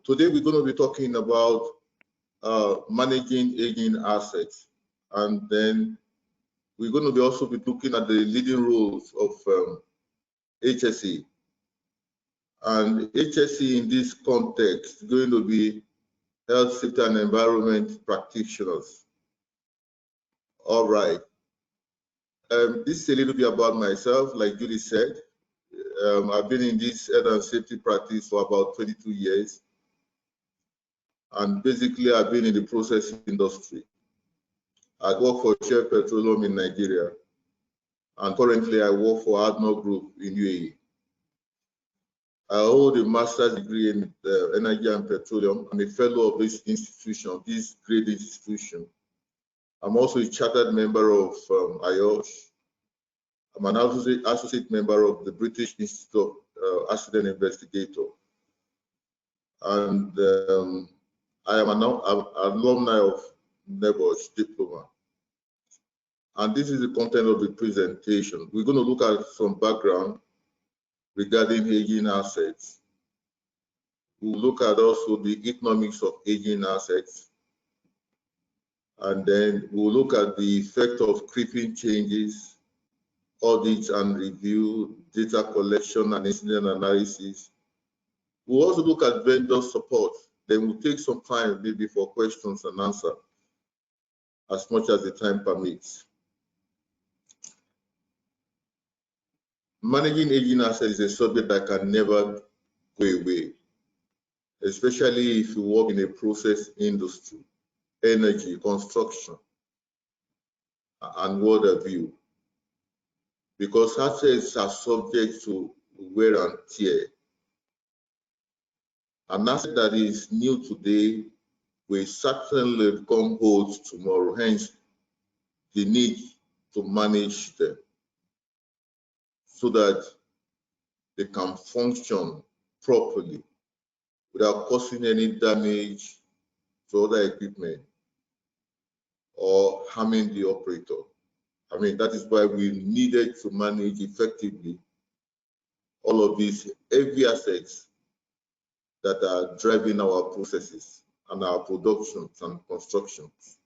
Today we're going to be talking about managing aging assets, and then we're going to be also be looking at the leading roles of HSE. And HSE in this context is going to be health, safety, and environment practitioners. All right. This is a little bit about myself. Like Judy said, I've been in this health and safety practice for about 22 years. And basically, I've been in the process industry. I work for Shell Petroleum in Nigeria. And currently, I work for ADNOC Group in UAE. I hold a master's degree in energy and petroleum. I'm a fellow of this institution, this great institution. I'm also a chartered member of IOSH. I'm an associate member of the British Institute of Accident Investigator. And I am an alumni of NEBOSH diploma. And this is the content of the presentation. We're going to look at some background regarding aging assets. We'll look at also the economics of aging assets. And then we'll look at the effect of creeping changes, audit and review, data collection and incident analysis. We'll also look at vendor support. Then we'll take some time maybe for questions and answers as much as the time permits. Managing aging assets is a subject that can never go away, especially if you work in a process industry, energy, construction, and what have you, because assets are subject to wear and tear. An asset that is new today will certainly become old tomorrow, hence the need to manage them so that they can function properly without causing any damage to other equipment or harming the operator. I mean, that is why we needed to manage effectively all of these heavy assets that are driving our processes and our productions and constructions.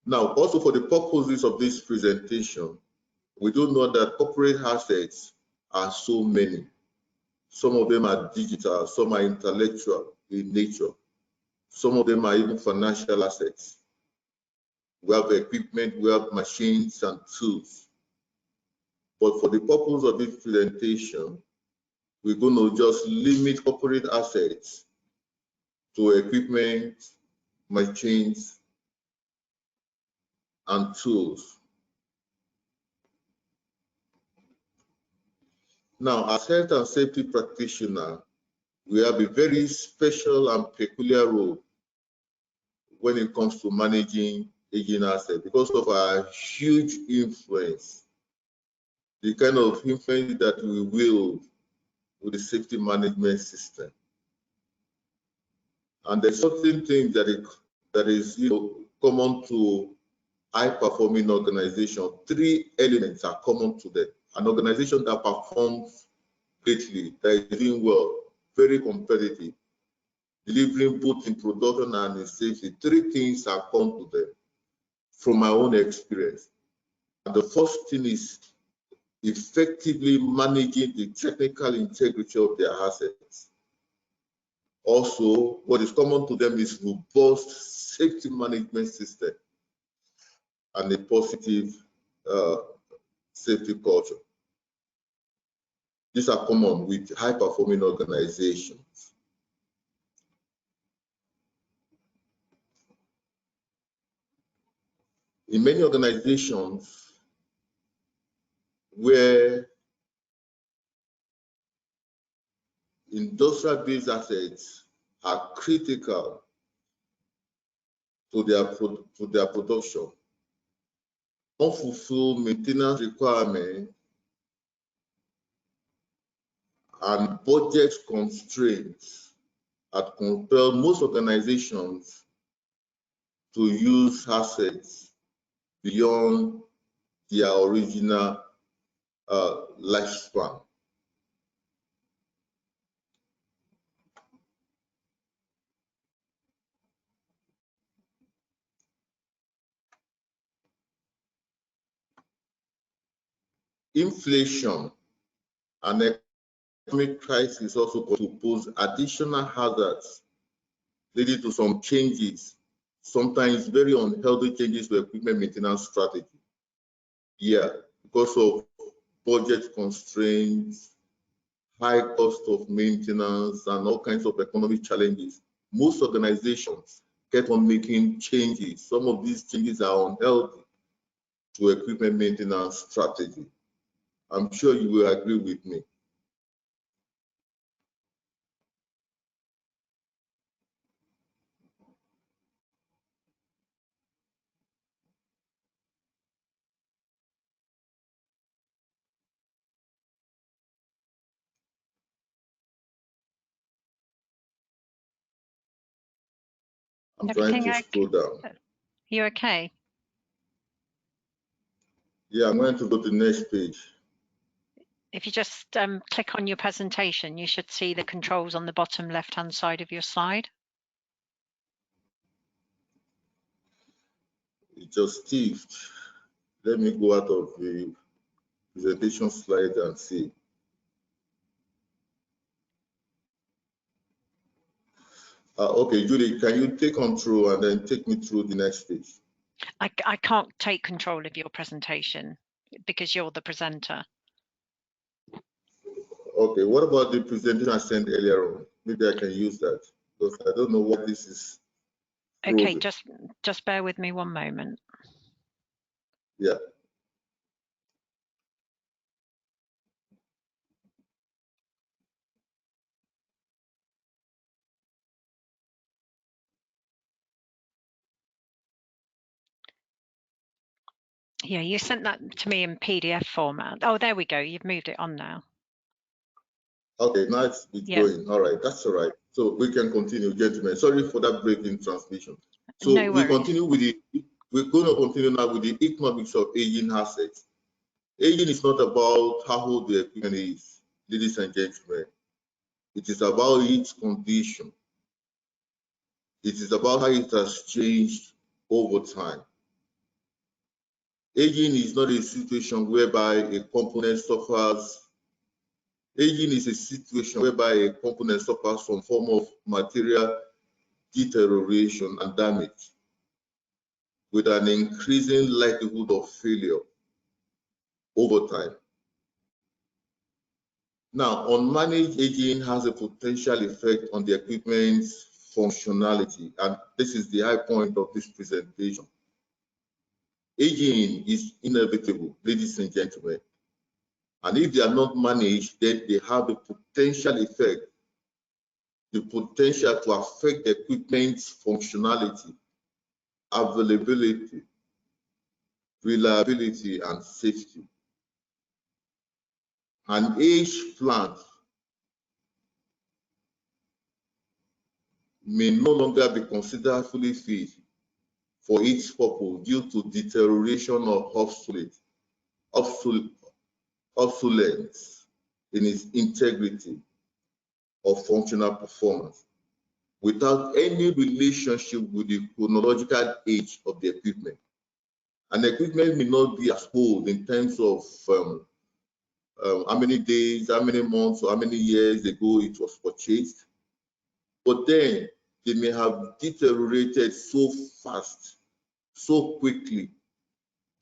Now, also for the purposes of this presentation, we do know that corporate assets are so many. Some of them are digital, some are intellectual in nature. Some of them are even financial assets. We have equipment, we have machines and tools. But for the purpose of this presentation, we're going to just limit corporate assets to equipment, machines, and tools. Now, as health and safety practitioner, we have a very special and peculiar role when it comes to managing aging assets because of our huge influence, the kind of influence that we wield with the safety management system. And there's certain things that is common to high-performing organizations. Three elements are common to them. An organization that performs greatly, that is doing well, very competitive, delivering both in production and in safety. Three things are common to them from my own experience. And the first thing is effectively managing the technical integrity of their assets. Also, what is common to them is robust safety management system and a positive safety culture. These are common with high-performing organizations. In many organizations where industrial-based assets are critical to their production, unfulfilled maintenance requirements and budget constraints that compel most organizations to use assets beyond their original lifespan. Inflation and economic crisis also pose additional hazards, leading to some changes, sometimes very unhealthy changes to equipment maintenance strategy. Yeah, because of budget constraints, high cost of maintenance, and all kinds of economic challenges, most organizations get on making changes. Some of these changes are unhealthy to equipment maintenance strategy. I'm sure you will agree with me. I'm trying to scroll down. You okay? Yeah, I'm going to go to the next page. If you just click on your presentation, you should see the controls on the bottom left-hand side of your slide. It just thieved. Let me go out of the presentation slide and see. Okay, Julie, can you take control and then take me through the next page? I can't take control of your presentation because you're the presenter. Okay, what about the presentation I sent earlier on? Maybe I can use that because I don't know what this is. Okay, just bear with me one moment. Yeah. Yeah, you sent that to me in PDF format. Oh, there we go. You've moved it on now. Okay, now it's going. All right, that's all right. So we can continue, gentlemen. Sorry for that break in transmission. So no worries. We're going to continue now with the economics of aging assets. Aging is not about how old the equipment is, ladies and gentlemen. It is about its condition. It is about how it has changed over time. Aging is not a situation whereby a component suffers. Aging is a situation whereby a component suffers some form of material deterioration and damage, with an increasing likelihood of failure over time. Now, unmanaged aging has a potential effect on the equipment's functionality, and this is the high point of this presentation. Aging is inevitable, ladies and gentlemen, and if they are not managed, then they have a potential effect, the potential to affect the equipment's functionality, availability, reliability, and safety. An aged plant may no longer be considered fully fit for its purpose due to deterioration or obsolescence in its integrity or functional performance, without any relationship with the chronological age of the equipment. An equipment may not be as old in terms of how many days, how many months, or how many years ago it was purchased, but then they may have deteriorated so fast, so quickly,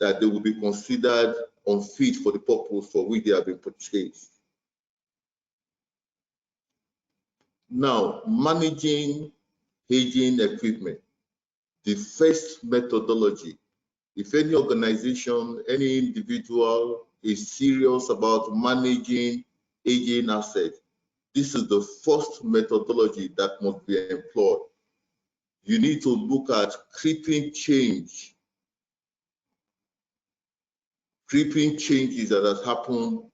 that they will be considered unfit for the purpose for which they have been purchased. Now, managing aging equipment, the first methodology. If any organization, any individual is serious about managing aging assets, this is the first methodology that must be employed. You need to look at creeping changes that has happened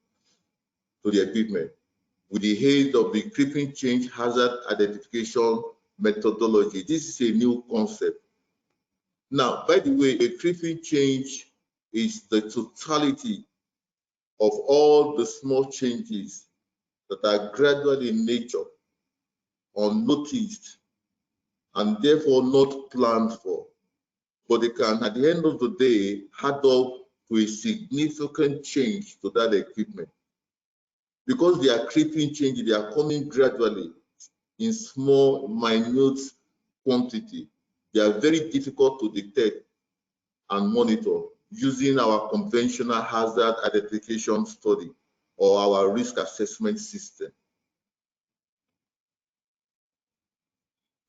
to the equipment with the aid of the creeping change hazard identification methodology. This is a new concept. Now, by the way, a creeping change is the totality of all the small changes that are gradual in nature, unnoticed, and therefore not planned for, but they can, at the end of the day, add up to a significant change to that equipment. Because they are creeping change, they are coming gradually in small, minute quantity. They are very difficult to detect and monitor using our conventional hazard identification study or our risk assessment system.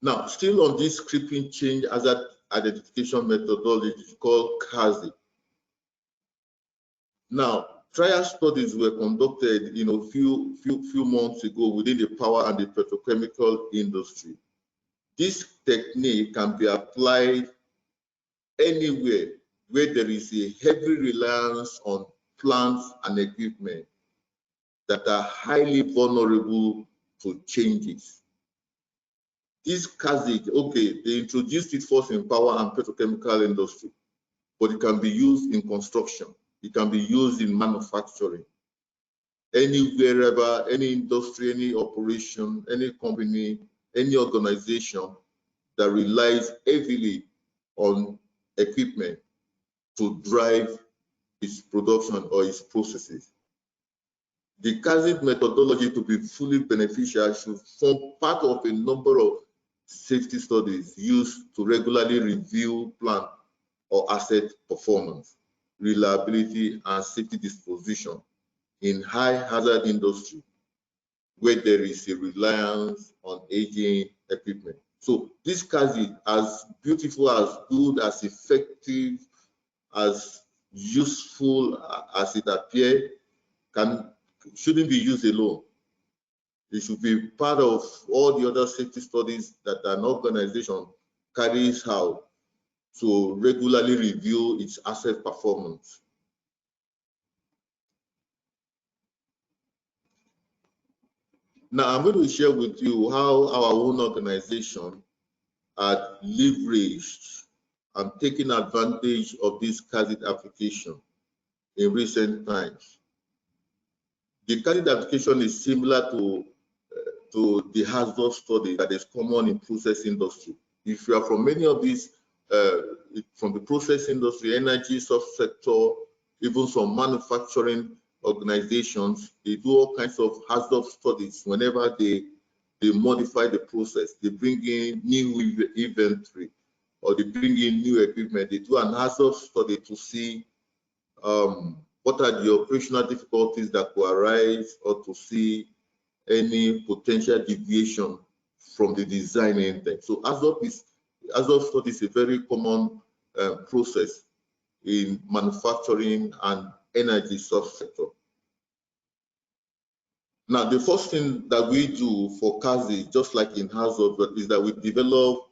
Now, still on this creeping change hazard identification methodology called CASI. Now, trial studies were conducted, few months ago within the power and the petrochemical industry. This technique can be applied anywhere where there is a heavy reliance on plants and equipment that are highly vulnerable to changes. This CASI, okay, they introduced it first in power and petrochemical industry, but it can be used in construction. It can be used in manufacturing. Wherever, any industry, any operation, any company, any organization that relies heavily on equipment to drive its production or its processes. The CASI methodology, to be fully beneficial, should form part of a number of safety studies used to regularly review plant or asset performance, reliability, and safety disposition in high hazard industry where there is a reliance on aging equipment. So this CASI, as beautiful, as good, as effective, as useful as it appears, shouldn't be used alone. It should be part of all the other safety studies that an organization carries out to regularly review its asset performance. Now, I'm going to share with you how our own organization had leveraged and taken advantage of this CASI application in recent times. The CASI application is similar to the hazard study that is common in process industry. If you are from any of these, from the process industry, energy, subsector, even some manufacturing organizations, they do all kinds of hazard studies whenever they modify the process. They bring in new inventory or they bring in new equipment. They do an hazard study to see what are the operational difficulties that could arise, or to see any potential deviation from the design intent. So hazard study is a very common process in manufacturing and energy subsector. Now, the first thing that we do for CASI, just like in hazard, is that we develop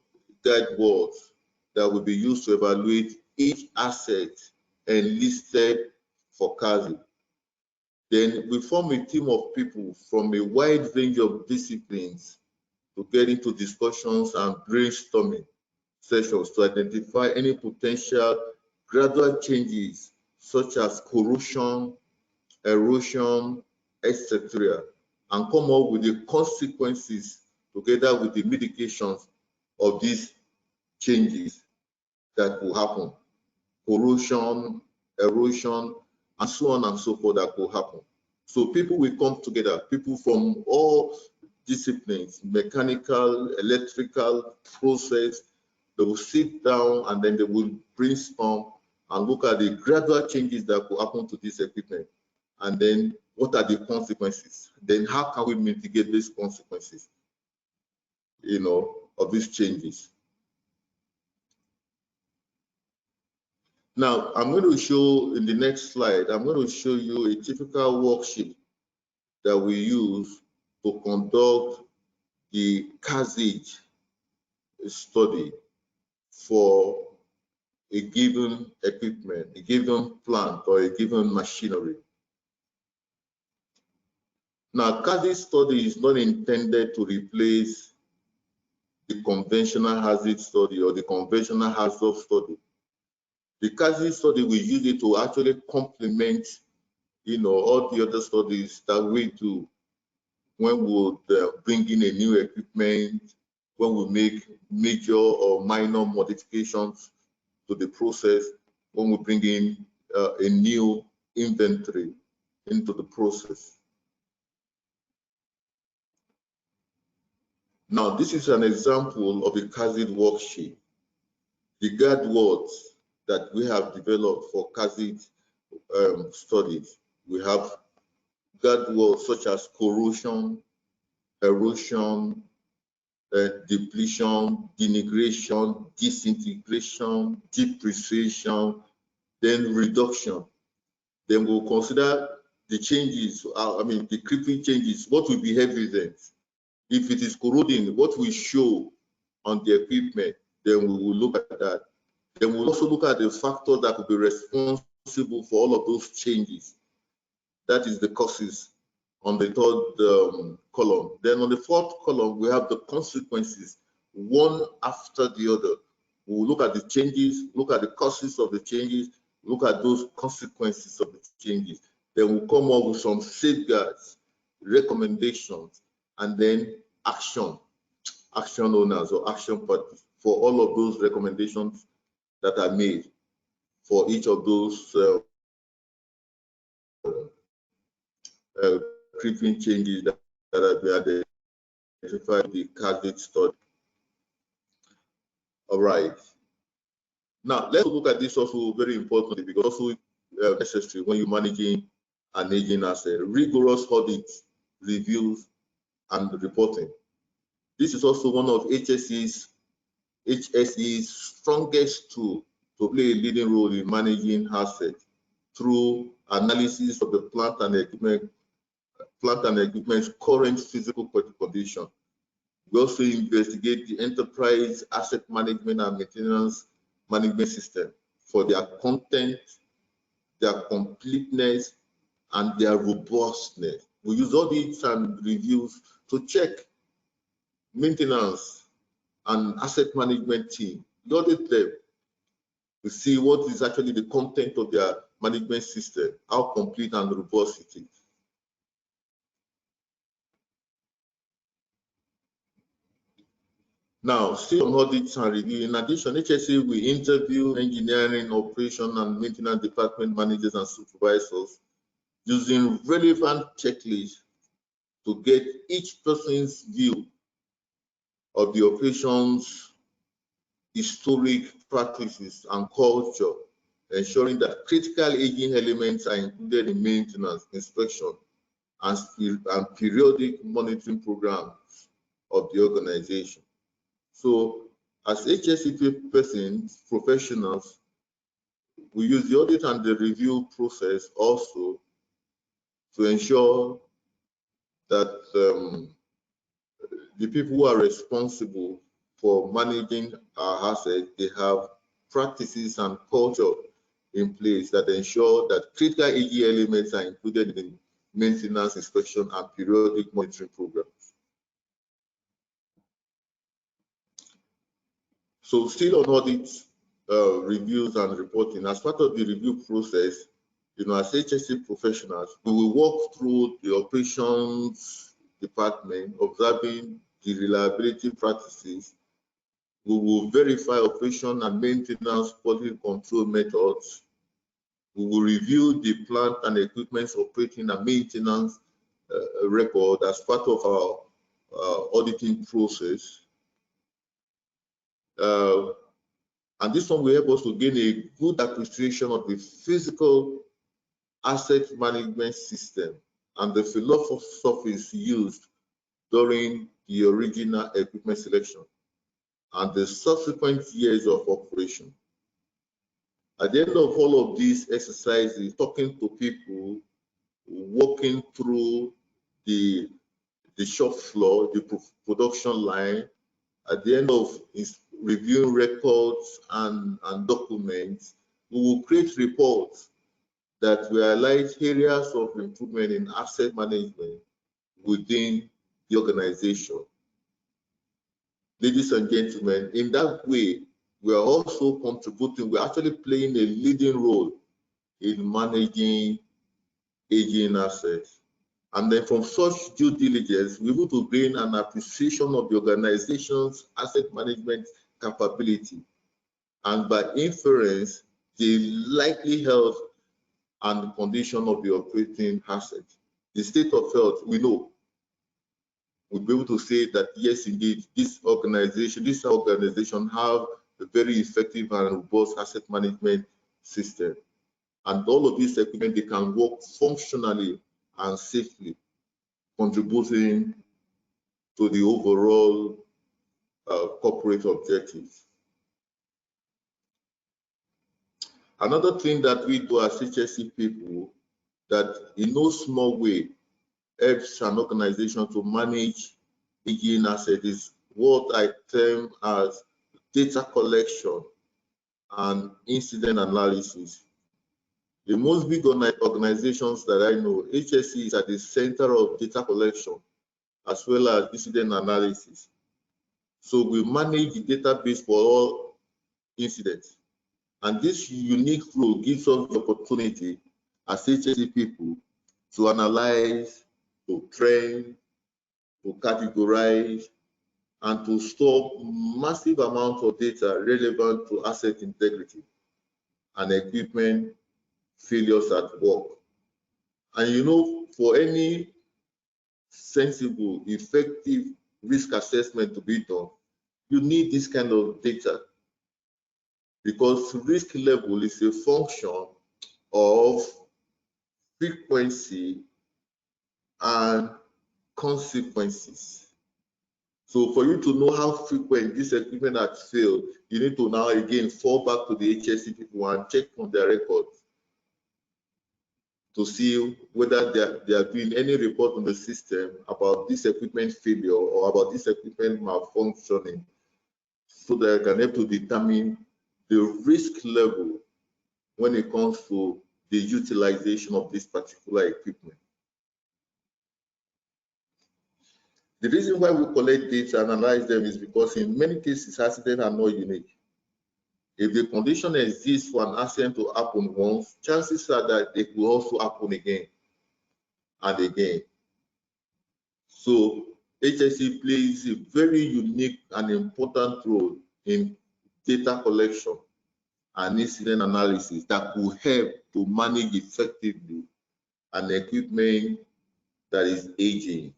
guide words that will be used to evaluate each asset enlisted for CASI. Then we form a team of people from a wide range of disciplines to get into discussions and brainstorming sessions to identify any potential gradual changes such as corrosion, erosion, etc., and come up with the consequences together with the mitigations of these changes that will happen. Corrosion, erosion, and so on and so forth that will happen. So people will come together, people from all disciplines, mechanical, electrical, process. They will sit down and then they will brainstorm and look at the gradual changes that will happen to this equipment. And then what are the consequences? Then how can we mitigate these consequences, of these changes? Now, I'm going to show in the next slide, I'm going to show you a typical worksheet that we use to conduct the CASI study for a given equipment, a given plant, or a given machinery. Now, CASI study is not intended to replace the conventional hazard study or the conventional hazard study. The CASI study, we use it to actually complement, all the other studies that we do when we bring in a new equipment, when we make major or minor modifications to the process, when we bring in a new inventory into the process. Now, this is an example of a CASID worksheet. The guide words that we have developed for CASID studies. We have guide words such as corrosion, erosion, depletion, denigration, disintegration, depreciation, then reduction. Then we'll consider the changes, the creeping changes. What will be evidence? If it is corroding, what will show on the equipment, then we will look at that. Then we'll also look at the factor that could be responsible for all of those changes. That is the causes on the third column. Then on the fourth column, we have the consequences, one after the other. We'll look at the changes, look at the causes of the changes, look at those consequences of the changes. Then we'll come up with some safeguards, recommendations, and then action owners or action parties for all of those recommendations that are made for each of those creeping changes that have been identified in the CASID study. All right. Now, let's look at this also very importantly, because also necessary when you're managing an aging asset. Rigorous audits, reviews, and reporting. This is also one of HSE's strongest tools to play a leading role in managing assets through analysis of the plant and equipment's current physical condition. We also investigate the enterprise asset management and maintenance management system for their content, their completeness, and their robustness. We use audits and reviews to check maintenance and asset management team. We audit them. We see what is actually the content of their management system, how complete and robust it is. Now, still on audits and review, in addition, HSE will interview engineering, operation, and maintenance department managers and supervisors using relevant checklists to get each person's view of the operations, historic practices, and culture, ensuring that critical aging elements are included in maintenance, inspection, and periodic monitoring programs of the organization. So, as HSE persons, professionals, we use the audit and the review process also to ensure that the people who are responsible for managing our assets, they have practices and culture in place that ensure that critical aging elements are included in maintenance, inspection, and periodic monitoring programs. So still on audits, reviews and reporting, as part of the review process, as HSE professionals, we will walk through the operations department, observing the reliability practices. We will verify operation and maintenance quality control methods. We will review the plant and equipment's operating and maintenance record as part of our auditing process. And this one will help us to gain a good appreciation of the physical asset management system and the philosophies used during the original equipment selection and the subsequent years of operation. At the end of all of these exercises, talking to people, walking through the shop floor, the production line, at the end of reviewing records and documents, we will create reports that will highlight areas of improvement in asset management within the organization. Ladies and gentlemen, in that way, we are also contributing, we're actually playing a leading role in managing aging assets. And then from such due diligence, we're able to gain an appreciation of the organization's asset management capability. And by inference, the likelihood and the condition of the operating asset. The state of health, we know. We'll be able to say that, yes, indeed, this organization have a very effective and robust asset management system. And all of this equipment, they can work functionally and safely, contributing to the overall corporate objectives. Another thing that we do as HSE people that in no small way helps an organization to manage aging assets is what I term as data collection and incident analysis. The most big organizations that I know, HSE is at the center of data collection as well as incident analysis. So we manage the database for all incidents. And this unique role gives us the opportunity as HSE people to analyze, to train, to categorize, and to store massive amounts of data relevant to asset integrity and equipment failures at work. And you know, for any sensible, effective risk assessment to be done, you need this kind of data, because risk level is a function of frequency and consequences. So for you to know how frequent this equipment has failed, you need to now again fall back to the HSE people and check on their records to see whether they are doing any report on the system about this equipment failure or about this equipment malfunctioning, so that I can help to determine the risk level when it comes to the utilization of this particular equipment. The reason why we collect data and analyze them is because in many cases, accidents are not unique. If the condition exists for an accident to happen once, chances are that it will also happen again and again. So HSE plays a very unique and important role in data collection and incident analysis that will help to manage effectively an equipment that is aging.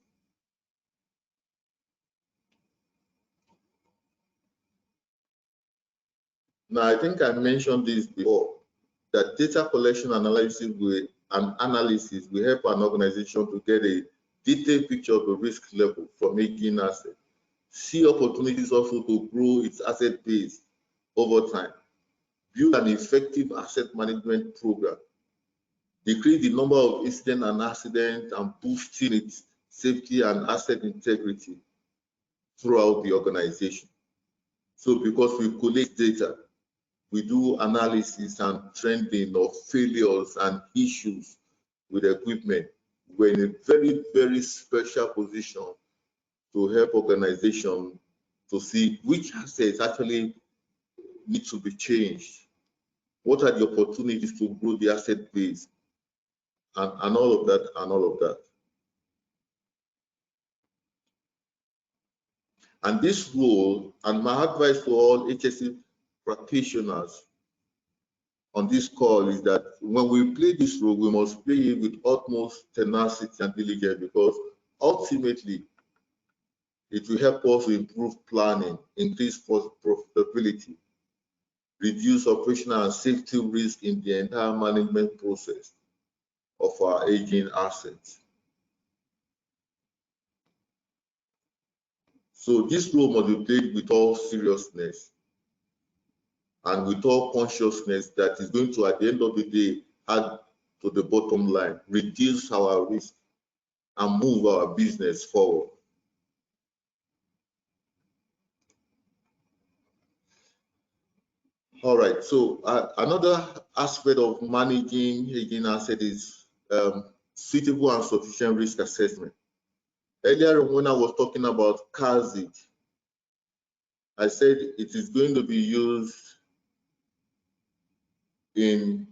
Now, I think I mentioned this before, that data collection analysis will help an organization to get a detailed picture of the risk level from aging assets, see opportunities also to grow its asset base over time, build an effective asset management program, decrease the number of incidents and accidents, and boosting its safety and asset integrity throughout the organization. So because we collect data, we do analysis and trending of failures and issues with equipment, we're in a very, very special position to help organizations to see which assets actually need to be changed, what are the opportunities to grow the asset base, and all of that, and all of that. And this role, and my advice to all HSE practitioners on this call, is that when we play this role, we must play it with utmost tenacity and diligence, because ultimately it will help us to improve planning, increase profitability, reduce operational and safety risk in the entire management process of our aging assets. So this role must be played with all seriousness and with all consciousness that is going to, at the end of the day, add to the bottom line, reduce our risk, and move our business forward. All right, so another aspect of managing aging asset is suitable and sufficient risk assessment. Earlier when I was talking about CARSID, I said it is going to be used in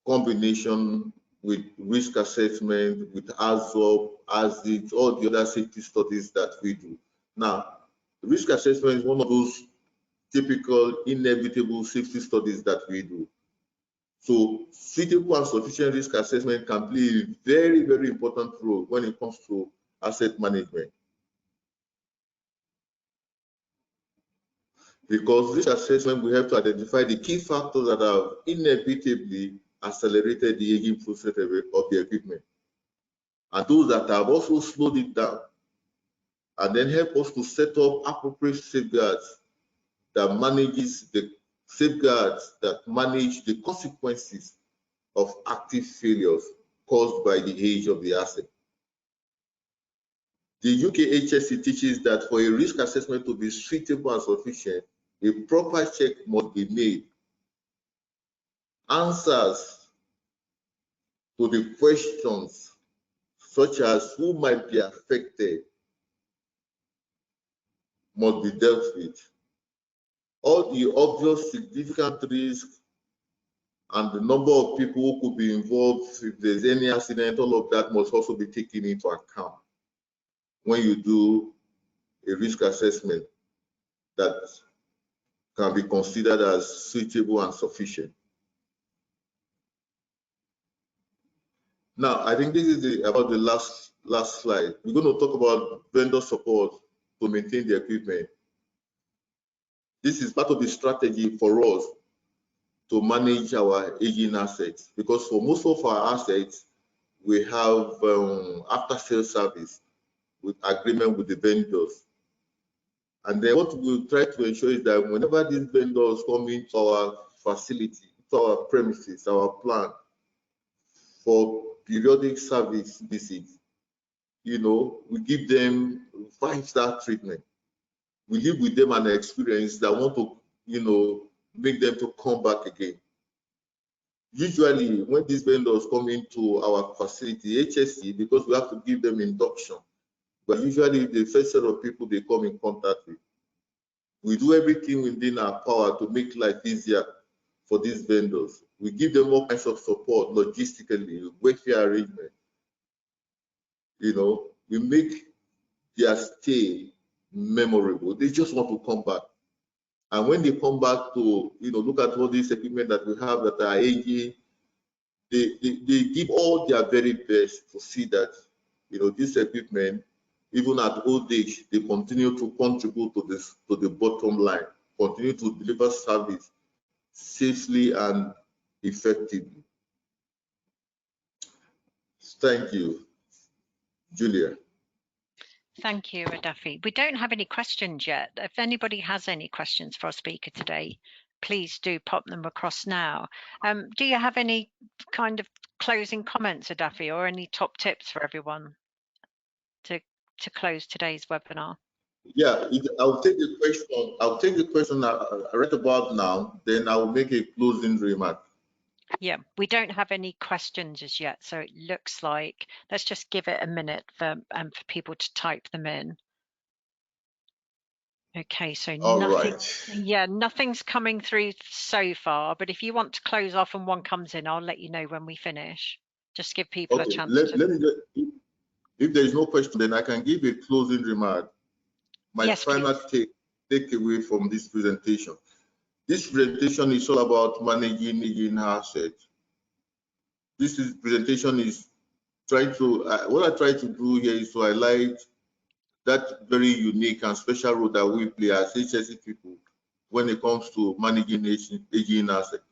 combination with risk assessment, with ASOP, ASIT, all the other safety studies that we do. Now, risk assessment is one of those typical inevitable safety studies that we do. So suitable and sufficient risk assessment can play a very, very important role when it comes to asset management. Because risk assessment will help to identify the key factors that have inevitably accelerated the aging process of the equipment, and those that have also slowed it down, and then help us to set up appropriate safeguards that manage the consequences of active failures caused by the age of the asset. The UK HSE teaches that for a risk assessment to be suitable and sufficient, a proper check must be made. Answers to the questions such as who might be affected must be dealt with. All the obvious significant risks and the number of people who could be involved if there's any accident, all of that must also be taken into account when you do a risk assessment that can be considered as suitable and sufficient. Now, I think this is about the last slide. We're going to talk about vendor support to maintain the equipment. This is part of the strategy for us to manage our aging assets, because for most of our assets, we have after-sales service with agreement with the vendors. And then what we'll try to ensure is that whenever these vendors come into our facility, to our premises, our plant, for periodic service visits, we give them 5-star treatment. We live with them an experience that want to, make them to come back again. Usually, when these vendors come into our facility, HSE, because we have to give them induction, but usually the first set of people they come in contact with. We do everything within our power to make life easier for these vendors. We give them all kinds of support, logistically, welfare arrangement. We make their stay memorable. They just want to come back. And when they come back to, look at all this equipment that we have that are aging, they give all their very best to see that, this equipment, even at old age, they continue to contribute to the bottom line, continue to deliver service safely and effectively. Thank you, Julia. Thank you, Adafi. We don't have any questions yet. If anybody has any questions for our speaker today, please do pop them across now. Do you have any kind of closing comments, Adafi, or any top tips for everyone to close today's webinar? Yeah, I'll take the question. I'll take the question right about now. Then I will make a closing remark. Yeah, we don't have any questions as yet, so it looks like let's just give it a minute for people to type them in. Okay, so nothing's coming through so far, but if you want to close off and one comes in, I'll let you know when we finish. Just give people a chance. If there is no question, then I can give a closing remark. My final takeaway from this presentation. This presentation is all about managing aging assets. This presentation is trying to, what I try to do here is to highlight that very unique and special role that we play as HSE people when it comes to managing aging assets.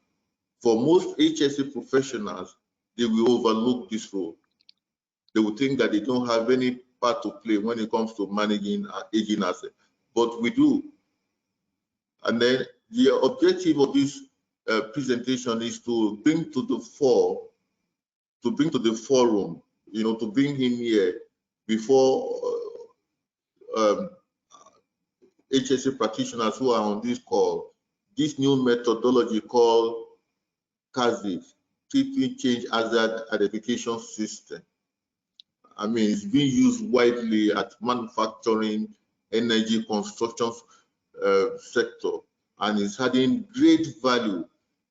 For most HSE professionals, they will overlook this role. They will think that they don't have any part to play when it comes to managing aging assets, but we do. And then the objective of this presentation is to bring to the forum, to bring in here before HSE practitioners who are on this call, this new methodology called CASIF, Treatment Change Hazard Identification System. I mean, it's being used widely at manufacturing, energy, construction sector, and it's adding great value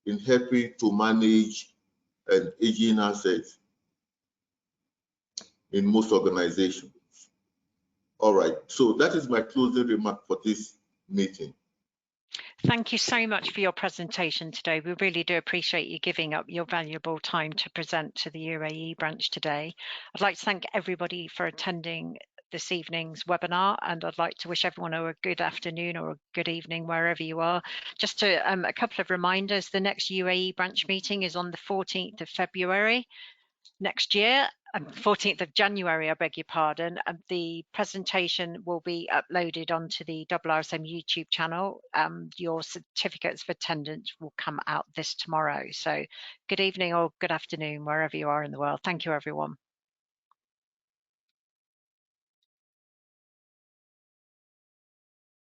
in helping to manage aging assets in most organizations. All right, so that is my closing remark for this meeting. Thank you so much for your presentation today. We really do appreciate you giving up your valuable time to present to the UAE branch today. I'd like to thank everybody for attending this evening's webinar, and I'd like to wish everyone a good afternoon or a good evening wherever you are. Just to, a couple of reminders, the next UAE branch meeting is on the 14th of February next year, 14th of January, I beg your pardon. The presentation will be uploaded onto the RRSM YouTube channel. Your certificates of attendance will come out this tomorrow. So good evening or good afternoon, wherever you are in the world. Thank you, everyone.